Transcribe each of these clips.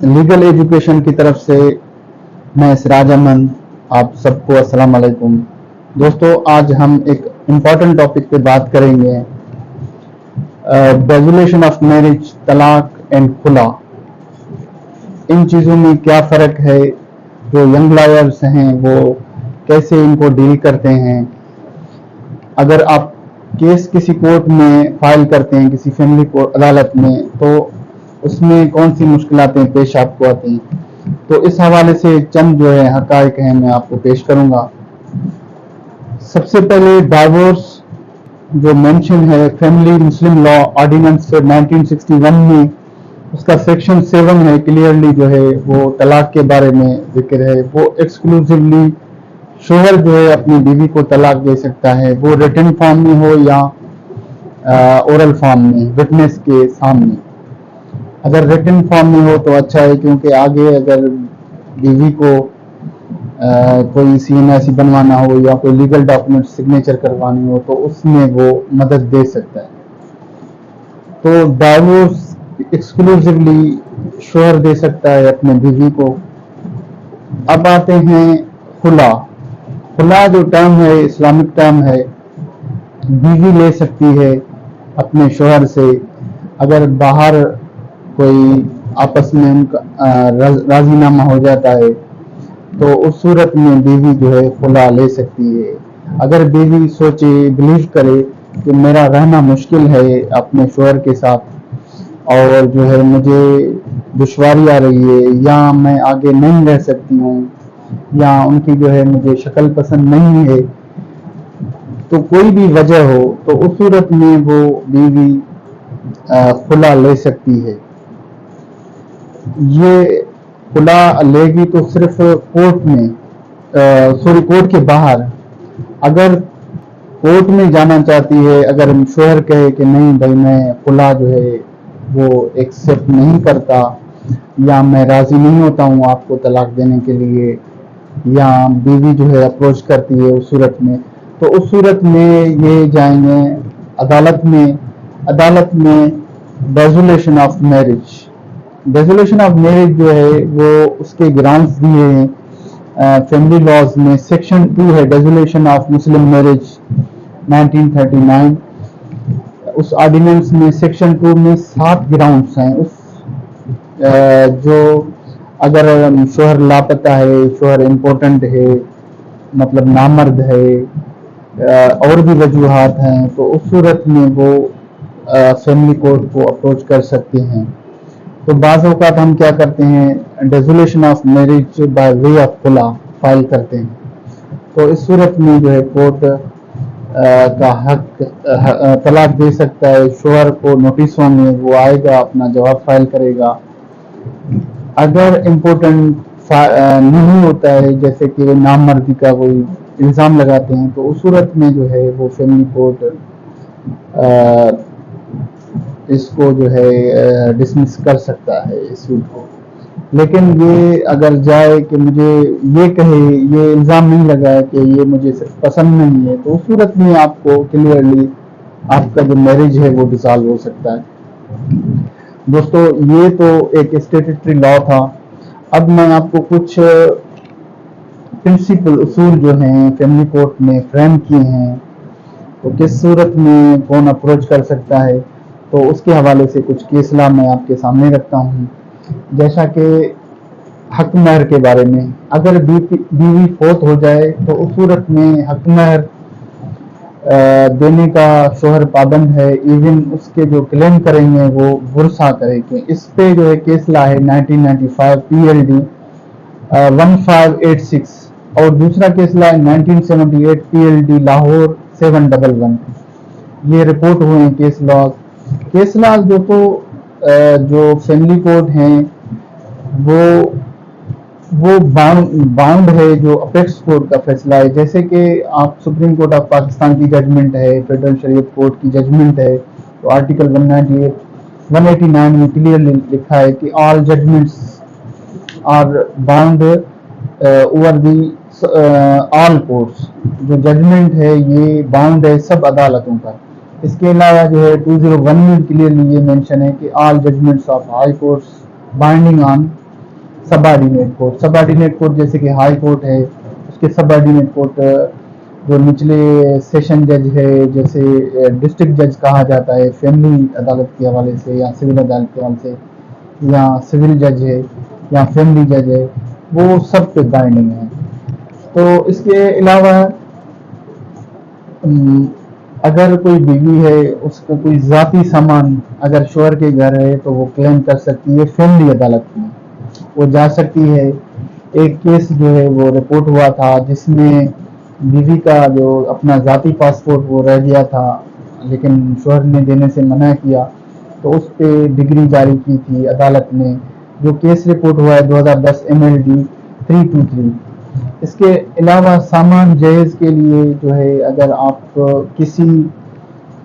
Legal education की तरफ से मैं सिराज अमन, आप सबको अस्सलाम वालेकुम। दोस्तों, आज हम एक इम्पॉर्टेंट टॉपिक पे बात करेंगे, रेगुलेशन ऑफ मैरिज, तलाक एंड खुला। इन चीज़ों में क्या फ़र्क है, जो यंग लॉयर्स हैं वो कैसे इनको डील करते हैं। अगर आप केस किसी कोर्ट में फाइल करते हैं, किसी फैमिली कोर्ट अदालत में, तो उसमें कौन सी मुश्किलातें पेश आपको आती हैं। तो इस हवाले से चंद जो है हक़ाइक़ हैं मैं आपको पेश करूंगा। सबसे पहले डाइवोर्स जो मेंशन है फैमिली मुस्लिम लॉ ऑर्डिनेंस 1961 में, उसका सेक्शन 7 है, क्लियरली जो है वो तलाक के बारे में जिक्र है। वो एक्सक्लूसिवली शोहर जो है अपनी बीवी को तलाक दे सकता है, वो रिटन फॉर्म में हो या ओरल फॉर्म में विटनेस के सामने। अगर रिटन फॉर्म में हो तो अच्छा है, क्योंकि आगे अगर बीवी को कोई CNIC बनवाना हो या कोई लीगल डॉक्यूमेंट सिग्नेचर करवानी हो तो उसमें वो मदद दे सकता है। तो डाइवोर्स एक्सक्लूसिवली शोहर दे सकता है अपने बीवी को। अब आते हैं खुला। खुला जो टर्म है इस्लामिक टर्म है, बीवी ले सकती है अपने शोहर से अगर बाहर कोई आपस में उनका राजीनामा हो जाता है, तो उस सूरत में बीवी जो है खुला ले सकती है। अगर बीवी सोचे, बिलीव करे कि मेरा रहना मुश्किल है अपने शोहर के साथ और जो है मुझे दुश्वारी आ रही है, या मैं आगे नहीं रह सकती हूँ, या उनकी जो है मुझे शक्ल पसंद नहीं है, तो कोई भी वजह हो, तो उस सूरत में वो बीवी खुला ले सकती है। ये खुला लेगी तो सिर्फ कोर्ट में, कोर्ट के बाहर। अगर कोर्ट में जाना चाहती है, अगर शोहर कहे कि नहीं भाई मैं खुला जो है वो एक्सेप्ट नहीं करता, या मैं राजी नहीं होता हूँ आपको तलाक देने के लिए, या बीवी जो है अप्रोच करती है उस सूरत में, तो उस सूरत में ये जाएंगे अदालत में। अदालत में resolution of marriage, resolution of marriage जो है वो उसके ग्राउंड्स दिए हैं फैमिली लॉज में। सेक्शन 2 है रेजुलेशन ऑफ मुस्लिम मैरिज 1939। उस ऑर्डिनेंस में सेक्शन 2 में 7 ग्राउंड्स हैं। उस जो अगर शोहर लापता है, शोहर इम्पोर्टेंट है, मतलब नामर्द है, और भी वजूहात हैं, तो उस सूरत में वो फैमिली कोर्ट को अप्रोच कर सकते हैं। तो बाज़ औक़ात हम क्या करते हैं, resolution of marriage by way of खुला फाइल करते हैं। तो इस सूरत में जो है कोर्ट का हक तलाक दे सकता है। शोहर को नोटिसों में वो आएगा, अपना जवाब फाइल करेगा। अगर इम्पोर्टेंट नहीं होता है, जैसे कि वो नामर्दी का कोई इल्ज़ाम लगाते हैं, तो उस सूरत में जो है वो फैमिली कोर्ट इसको जो है डिसमिस कर सकता है इस सूट को। लेकिन ये अगर जाए कि मुझे ये कहे, ये इल्ज़ाम नहीं लगाए कि ये मुझे पसंद नहीं है, तो उस सूरत में आपको क्लियरली आपका जो मैरिज है वो डिसॉल्व हो सकता है। दोस्तों, ये तो एक स्टैट्यूटरी लॉ था। अब मैं आपको कुछ प्रिंसिपल उसूल जो हैं फैमिली कोर्ट ने फ्रेम किए हैं, तो किस सूरत में कौन अप्रोच कर सकता है, तो उसके हवाले से कुछ केस लॉ मैं आपके सामने रखता हूँ। जैसा कि हक महर के बारे में, अगर बीवी फौत हो जाए तो उस सूरत में हक महर देने का शोहर पाबंद है। इवन उसके जो क्लेम करेंगे वो बुरसा करेंगे। इस पे जो है केस लॉ है 1995 PLD 1586, और दूसरा केस लॉ है 1978 PLD लाहौर 711। ये रिपोर्ट हुए हैं केस लॉ। केस लॉ जो फैमिली कोर्ट हैं वो बाउंड है जो अपेक्स कोर्ट का फैसला है। जैसे कि आप सुप्रीम कोर्ट ऑफ पाकिस्तान की जजमेंट है, फेडरल शरीयत कोर्ट की जजमेंट है, तो आर्टिकल 189 में क्लियरली लिखा है कि all judgments are bound over the all courts. जो जजमेंट है ये बाउंड है सब अदालतों पर। इसके अलावा जो है 201 में क्लियरली ये मेंशन है कि all judgements of high courts binding on सब ऑर्डिनेट कोर्ट जैसे कि हाई कोर्ट है, उसके सब ऑर्डिनेट कोर्ट जो निचले सेशन जज है, जैसे डिस्ट्रिक्ट जज कहा जाता है फैमिली अदालत के हवाले से या सिविल अदालत के हवाले से, या सिविल जज है या फैमिली जज है, वो सब पे बाइंडिंग है। तो इसके अलावा अगर कोई बीवी है, उसका कोई ज़ाती सामान अगर शोहर के घर है तो वो क्लेम कर सकती है फैमिली अदालत में, वो जा सकती है। एक केस जो है वो रिपोर्ट हुआ था जिसमें बीवी का जो अपना ज़ाती पासपोर्ट वो रह गया था, लेकिन शोहर ने देने से मना किया, तो उस पे डिग्री जारी की थी अदालत ने। जो केस रिपोर्ट हुआ है 2010 MLD 323। इसके अलावा सामान जहेज के लिए जो है, अगर आप किसी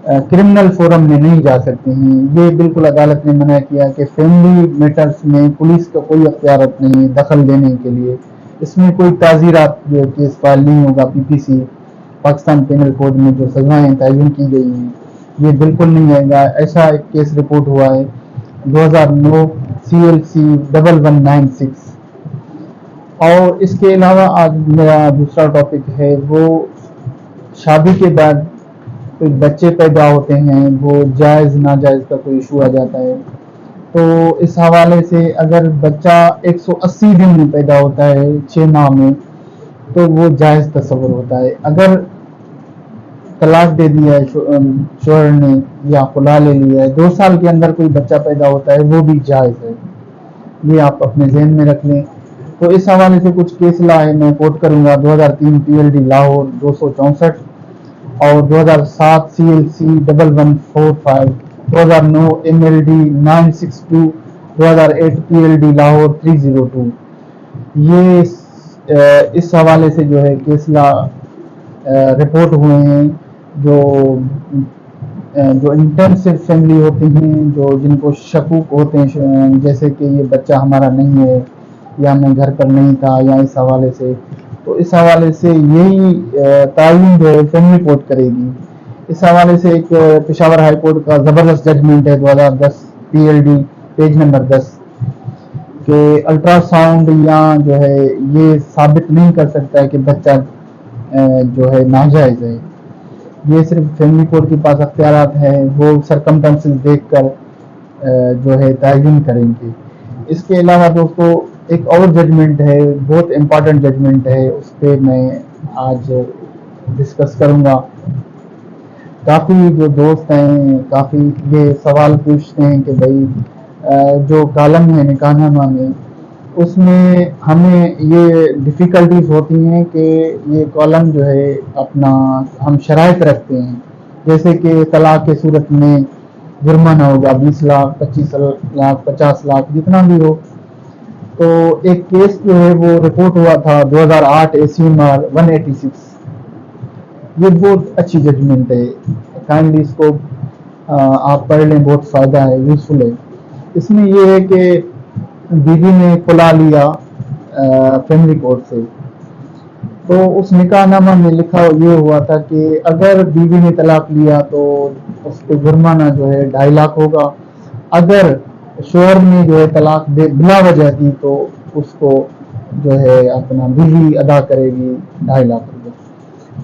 क्रिमिनल फोरम में नहीं जा सकते हैं, ये बिल्कुल अदालत ने मना किया कि फैमिली मैटर्स में पुलिस का कोई अख्तियारत नहीं है दखल देने के लिए। इसमें कोई ताज़ीरात जो केस फाइल नहीं होगा, PPC पाकिस्तान पेनल कोड में जो सजाएं तयन की गई हैं ये बिल्कुल नहीं आएगा। ऐसा एक केस रिपोर्ट हुआ है 2009 CLC 1196। और इसके अलावा आज मेरा दूसरा टॉपिक है, वो शादी के बाद कोई बच्चे पैदा होते हैं, वो जायज़ नाजायज़ का कोई इशू आ जाता है। तो इस हवाले से अगर बच्चा 180 दिन में पैदा होता है 6 माह में, तो वो जायज़ तस्वर होता है। अगर तलाक दे दिया है शोहर ने या खुला ले लिया है, 2 साल के अंदर कोई बच्चा पैदा होता है, वो भी जायज़ है। ये आप अपने जहन में रख लें। तो इस हवाले से कुछ केस ला है, मैं कोट करूंगा 2003 PLD लाहौर 264 और 2007 CLC 1145, 2009 MLD 962, 2008 PLD लाहौर 302। ये इस हवाले से जो है केस ला रिपोर्ट हुए हैं। जो इंटेंसिव फैमिली होती हैं, जो जिनको शकूक होते हैं जैसे कि ये बच्चा हमारा नहीं है या मैं घर पर नहीं था या इस हवाले से, तो इस हवाले से यही तायीन जो है फैमिली कोर्ट करेगी। इस हवाले से एक पेशावर हाई कोर्ट का ज़बरदस्त जजमेंट है 2010 PLD पेज नंबर 10 कि अल्ट्रासाउंड या जो है ये साबित नहीं कर सकता है कि बच्चा जो है नाजायज़ है। ये सिर्फ फैमिली कोर्ट के पास अख्तियारात है, वो सरकमस्टेंसेस देखकर जो है तयीन करेंगे। इसके अलावा दोस्तों एक और जजमेंट है, बहुत इम्पोर्टेंट जजमेंट है, उस पर मैं आज डिस्कस करूंगा। काफ़ी जो दोस्त हैं काफ़ी ये सवाल पूछते हैं कि भाई जो कॉलम है निकाहनामा में, उसमें हमें ये डिफ़िकल्टीज होती हैं कि ये कॉलम जो है अपना हम शराइत रखते हैं, जैसे कि तलाक के सूरत में जुर्माना होगा 20 लाख, 25 लाख, 50 लाख, जितना भी हो। तो एक केस जो है वो रिपोर्ट हुआ था 2008 ACMR 186। ये बहुत अच्छी जजमेंट है, काइंडली इसको आप पढ़ लें, बहुत फ़ायदा है, यूज़फुल है। इसमें ये है कि बीवी ने खुला लिया फैमिली कोर्ट से, तो उस निकाहनामा में लिखा ये हुआ था कि अगर बीवी ने तलाक लिया तो उस पर जुर्माना जो है 2.5 लाख होगा। अगर शोहर ने जो है तलाक बिला वजह दी तो उसको जो है अपना बीवी अदा करेगी 2.5 लाख रुपये।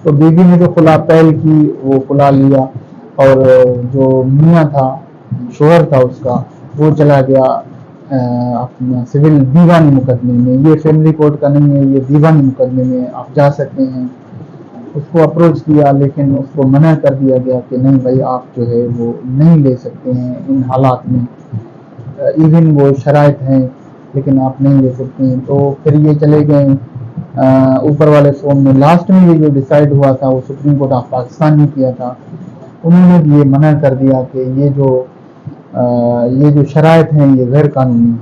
तो बीवी ने जो खुला पहल की वो खुला लिया, और जो मियाँ था, शोहर था उसका, वो चला गया अपना सिविल दीवानी मुकदमे में। ये फैमिली कोर्ट का नहीं है, ये दीवानी मुकदमे में आप जा सकते हैं। उसको अप्रोच किया लेकिन उसको मना कर दिया गया कि नहीं भाई आप जो है वो नहीं ले सकते हैं इन हालात में, इवन वो शराइत हैं लेकिन आप नहीं ले सकते हैं। तो फिर ये चले गए ऊपर वाले फॉर्म में। लास्ट में ये जो डिसाइड हुआ था वो सुप्रीम कोर्ट ऑफ पाकिस्तान ने किया था, उन्होंने भी ये मना कर दिया कि ये जो शराइत हैं ये गैर कानूनी है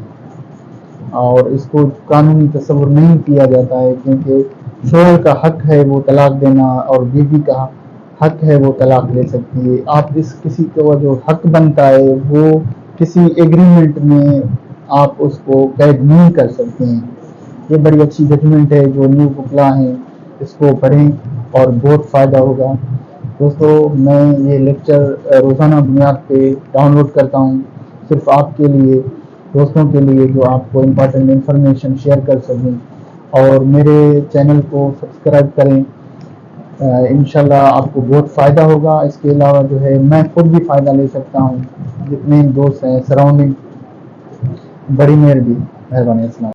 और इसको कानूनी तस्वुर नहीं किया जाता है, क्योंकि शोहर का हक है वो तलाक देना और बीवी का हक है वो तलाक ले सकती है। आप इस किसी को जो हक बनता है वो किसी एग्रीमेंट में आप उसको कैद नहीं कर सकते हैं। ये बड़ी अच्छी जजमेंट है, जो न्यू बुकला हैं इसको पढ़ें और बहुत फ़ायदा होगा। दोस्तों मैं ये लेक्चर रोज़ाना बुनियाद पे डाउनलोड करता हूँ सिर्फ आपके लिए, دوستوں کے لیے جو آپ کو امپورٹنٹ انفارمیشن شیئر کر سکیں، اور میرے چینل کو سبسکرائب کریں۔ انشاءاللہ آپ کو بہت فائدہ ہوگا۔ اس کے علاوہ جو ہے میں خود بھی فائدہ لے سکتا ہوں، جتنے دوست ہیں سراؤنڈنگ، بڑی مہربانی۔ السلام۔